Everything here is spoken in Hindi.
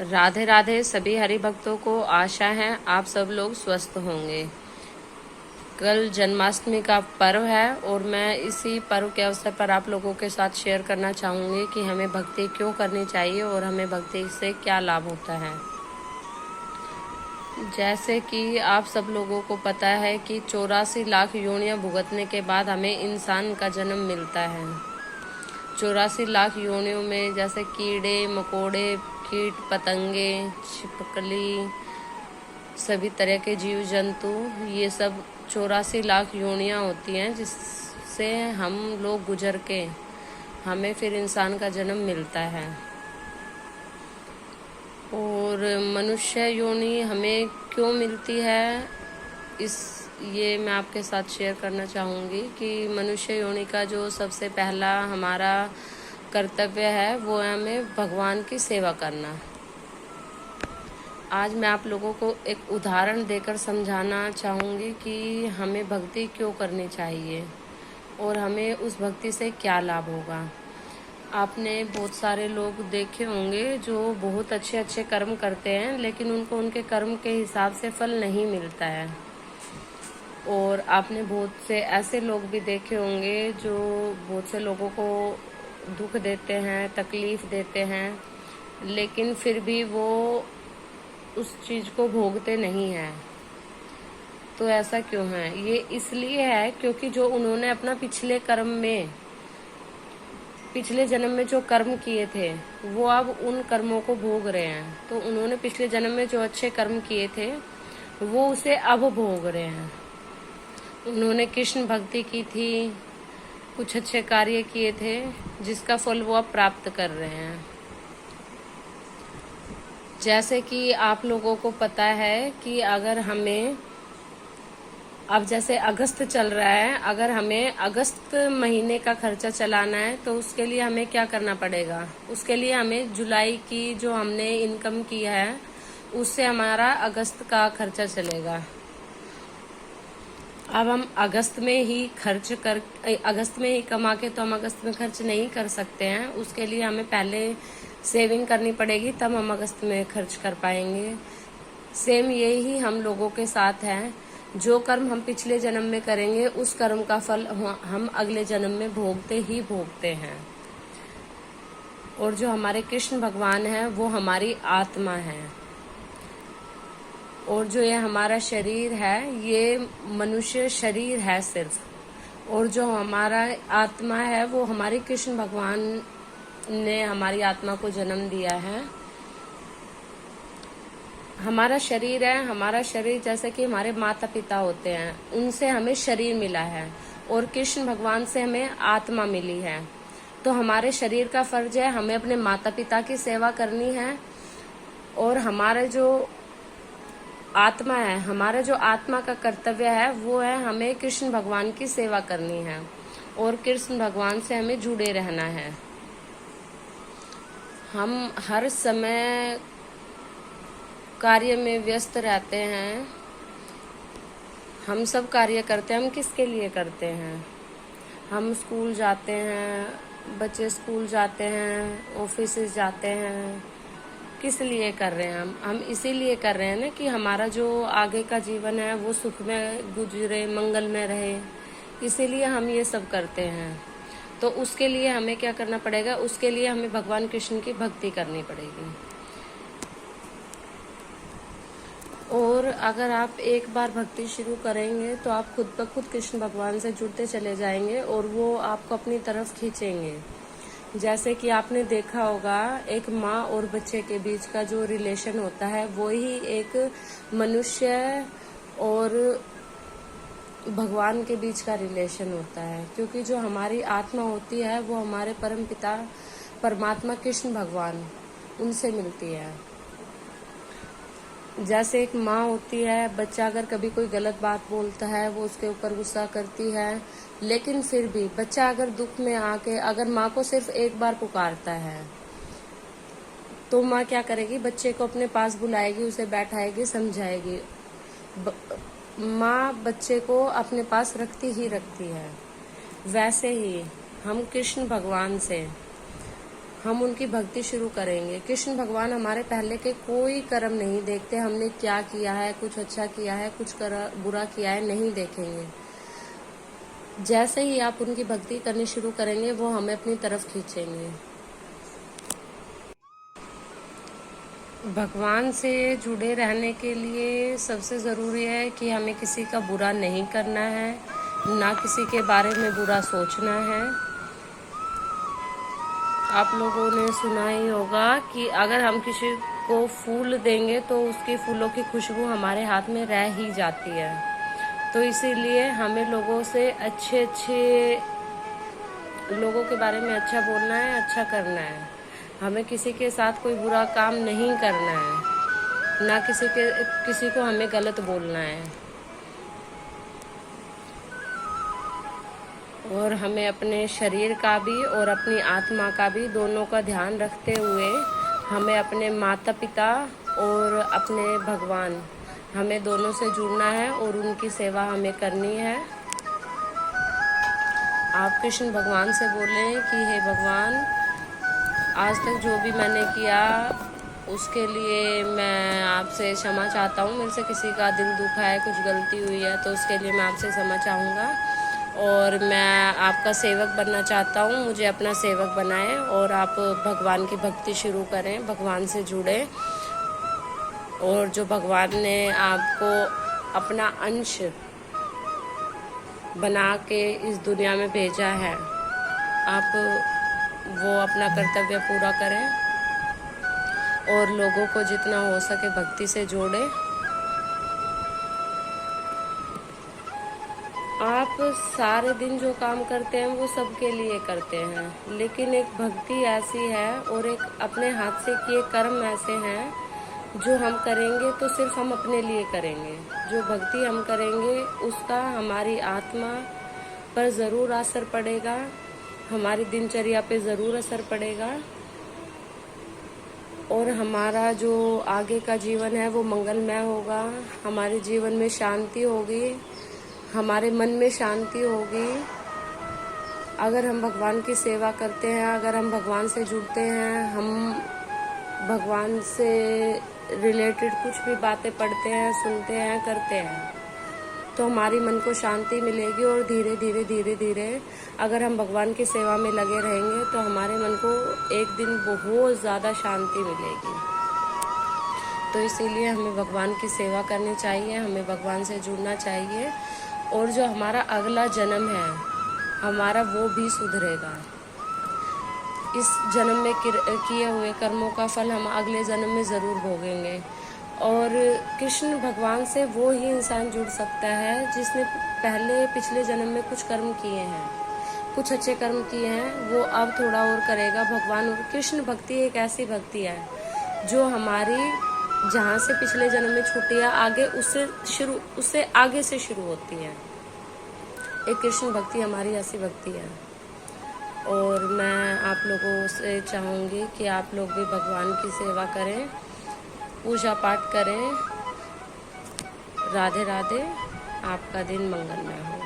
राधे राधे सभी हरि भक्तों को। आशा है आप सब लोग स्वस्थ होंगे। कल जन्माष्टमी का पर्व है और मैं इसी पर्व के अवसर पर आप लोगों के साथ शेयर करना चाहूँगी कि हमें भक्ति क्यों करनी चाहिए और हमें भक्ति से क्या लाभ होता है। जैसे कि आप सब लोगों को पता है कि 84 लाख योनियां भुगतने के बाद हमें इंसान का जन्म मिलता है। 84 लाख योनियों में जैसे कीड़े मकोड़े, कीट पतंगे, छिपकली, सभी तरह के जीव जंतु, ये सब 84 लाख योनियां होती हैं जिससे हम लोग गुजर के हमें फिर इंसान का जन्म मिलता है। और मनुष्य योनि हमें क्यों मिलती है, ये मैं आपके साथ शेयर करना चाहूँगी कि मनुष्य योनि का जो सबसे पहला हमारा कर्तव्य है वो है हमें भगवान की सेवा करना। आज मैं आप लोगों को एक उदाहरण देकर समझाना चाहूँगी कि हमें भक्ति क्यों करनी चाहिए और हमें उस भक्ति से क्या लाभ होगा। आपने बहुत सारे लोग देखे होंगे जो बहुत अच्छे अच्छे कर्म करते हैं लेकिन उनको उनके कर्म के हिसाब से फल नहीं मिलता है। और आपने बहुत से ऐसे लोग भी देखे होंगे जो बहुत से लोगों को दुख देते हैं, तकलीफ देते हैं, लेकिन फिर भी वो उस चीज़ को भोगते नहीं हैं। तो ऐसा क्यों है? ये इसलिए है क्योंकि जो उन्होंने अपना पिछले जन्म में जो कर्म किए थे वो अब उन कर्मों को भोग रहे हैं। तो उन्होंने पिछले जन्म में जो अच्छे कर्म किए थे वो उसे अब भोग रहे हैं। उन्होंने कृष्ण भक्ति की थी, कुछ अच्छे कार्य किए थे जिसका फल वो अब प्राप्त कर रहे हैं। जैसे कि आप लोगों को पता है कि अगर हमें अब जैसे अगस्त चल रहा है, अगर हमें अगस्त महीने का खर्चा चलाना है तो उसके लिए हमें क्या करना पड़ेगा? उसके लिए हमें जुलाई की जो हमने इनकम की है उससे हमारा अगस्त का खर्चा चलेगा। अब हम अगस्त में ही कमा के तो हम अगस्त में खर्च नहीं कर सकते हैं। उसके लिए हमें पहले सेविंग करनी पड़ेगी, तब हम अगस्त में खर्च कर पाएंगे। सेम यही हम लोगों के साथ है। जो कर्म हम पिछले जन्म में करेंगे उस कर्म का फल हम अगले जन्म में भोगते हैं। और जो हमारे कृष्ण भगवान है वो हमारी आत्मा है और जो ये हमारा शरीर है ये मनुष्य शरीर है सिर्फ। और जो हमारा आत्मा है वो हमारे कृष्ण भगवान ने हमारी आत्मा को जन्म दिया है। हमारा शरीर है, हमारा शरीर जैसे कि हमारे माता पिता होते हैं, उनसे हमें शरीर मिला है और कृष्ण भगवान से हमें आत्मा मिली है। तो हमारे शरीर का फर्ज है हमें अपने माता पिता की सेवा करनी है और हमारा जो आत्मा है, हमारा जो आत्मा का कर्तव्य है वो है हमें कृष्ण भगवान की सेवा करनी है और कृष्ण भगवान से हमें जुड़े रहना है। हम हर समय कार्य में व्यस्त रहते हैं, हम सब कार्य करते हैं। हम किसके लिए करते हैं? हम स्कूल जाते हैं, बच्चे स्कूल जाते हैं, ऑफिस जाते हैं, किस लिए कर रहे हैं? हम इसीलिए कर रहे हैं ना कि हमारा जो आगे का जीवन है वो सुख में गुजरे, मंगल में रहे, इसीलिए हम ये सब करते हैं। तो उसके लिए हमें क्या करना पड़ेगा? उसके लिए हमें भगवान कृष्ण की भक्ति करनी पड़ेगी। और अगर आप एक बार भक्ति शुरू करेंगे तो आप खुद ब खुद कृष्ण भगवान से जुड़ते चले जाएंगे और वो आपको अपनी तरफ खींचेंगे। जैसे कि आपने देखा होगा एक माँ और बच्चे के बीच का जो रिलेशन होता है वो ही एक मनुष्य और भगवान के बीच का रिलेशन होता है। क्योंकि जो हमारी आत्मा होती है वो हमारे परम पिता परमात्मा कृष्ण भगवान उनसे मिलती है। जैसे एक माँ होती है, बच्चा अगर कभी कोई गलत बात बोलता है वो उसके ऊपर गुस्सा करती है, लेकिन फिर भी बच्चा अगर दुख में आके अगर माँ को सिर्फ एक बार पुकारता है तो माँ क्या करेगी? बच्चे को अपने पास बुलाएगी, उसे बैठाएगी, समझाएगी। माँ बच्चे को अपने पास रखती है। वैसे ही हम कृष्ण भगवान से हम उनकी भक्ति शुरू करेंगे। कृष्ण भगवान हमारे पहले के कोई कर्म नहीं देखते, हमने क्या किया है, कुछ अच्छा किया है, कुछ बुरा किया है, नहीं देखेंगे। जैसे ही आप उनकी भक्ति करनी शुरू करेंगे वो हमें अपनी तरफ खींचेंगे। भगवान से जुड़े रहने के लिए सबसे ज़रूरी है कि हमें किसी का बुरा नहीं करना है, ना किसी के बारे में बुरा सोचना है। आप लोगों ने सुना ही होगा कि अगर हम किसी को फूल देंगे तो उसकी फूलों की खुशबू हमारे हाथ में रह ही जाती है। तो इसीलिए हमें लोगों से अच्छे लोगों के बारे में अच्छा बोलना है, अच्छा करना है। हमें किसी के साथ कोई बुरा काम नहीं करना है, ना किसी को हमें गलत बोलना है। और हमें अपने शरीर का भी और अपनी आत्मा का भी, दोनों का ध्यान रखते हुए हमें अपने माता पिता और अपने भगवान, हमें दोनों से जुड़ना है और उनकी सेवा हमें करनी है। आप कृष्ण भगवान से बोलें कि हे भगवान, आज तक जो भी मैंने किया उसके लिए मैं आपसे क्षमा चाहता हूँ। मेरे से किसी का दिल दुखा है, कुछ गलती हुई है तो उसके लिए मैं आपसे क्षमा चाहूँगा। और मैं आपका सेवक बनना चाहता हूँ, मुझे अपना सेवक बनाएं और आप भगवान की भक्ति शुरू करें, भगवान से जुड़ें। और जो भगवान ने आपको अपना अंश बना के इस दुनिया में भेजा है, आप वो अपना कर्तव्य पूरा करें और लोगों को जितना हो सके भक्ति से जोड़ें। आप सारे दिन जो काम करते हैं वो सबके लिए करते हैं, लेकिन एक भक्ति ऐसी है और एक अपने हाथ से किए कर्म ऐसे हैं जो हम करेंगे तो सिर्फ हम अपने लिए करेंगे। जो भक्ति हम करेंगे उसका हमारी आत्मा पर ज़रूर असर पड़ेगा, हमारी दिनचर्या पे ज़रूर असर पड़ेगा और हमारा जो आगे का जीवन है वो मंगलमय होगा। हमारे जीवन में शांति होगी, हमारे मन में शांति होगी। अगर हम भगवान की सेवा करते हैं, अगर हम भगवान से जुड़ते हैं, हम भगवान से रिलेटेड कुछ भी बातें पढ़ते हैं, सुनते हैं, करते हैं, तो हमारी मन को शांति मिलेगी। और धीरे धीरे अगर हम भगवान की सेवा में लगे रहेंगे तो हमारे मन को एक दिन बहुत ज़्यादा शांति मिलेगी। तो इसीलिए हमें भगवान की सेवा करनी चाहिए, हमें भगवान से जुड़ना चाहिए और जो हमारा अगला जन्म है हमारा वो भी सुधरेगा। इस जन्म में किए हुए कर्मों का फल हम अगले जन्म में ज़रूर भोगेंगे। और कृष्ण भगवान से वो ही इंसान जुड़ सकता है जिसने पिछले जन्म में कुछ कर्म किए हैं, कुछ अच्छे कर्म किए हैं, वो अब थोड़ा और करेगा। भगवान और कृष्ण भक्ति एक ऐसी भक्ति है जो हमारी जहाँ से पिछले जन्म में छूटी है आगे उससे आगे से शुरू होती है। एक कृष्ण भक्ति हमारी ऐसी भक्ति है। और मैं आप लोगों से चाहूँगी कि आप लोग भी भगवान की सेवा करें, पूजा पाठ करें। राधे राधे। आपका दिन मंगलमय हो।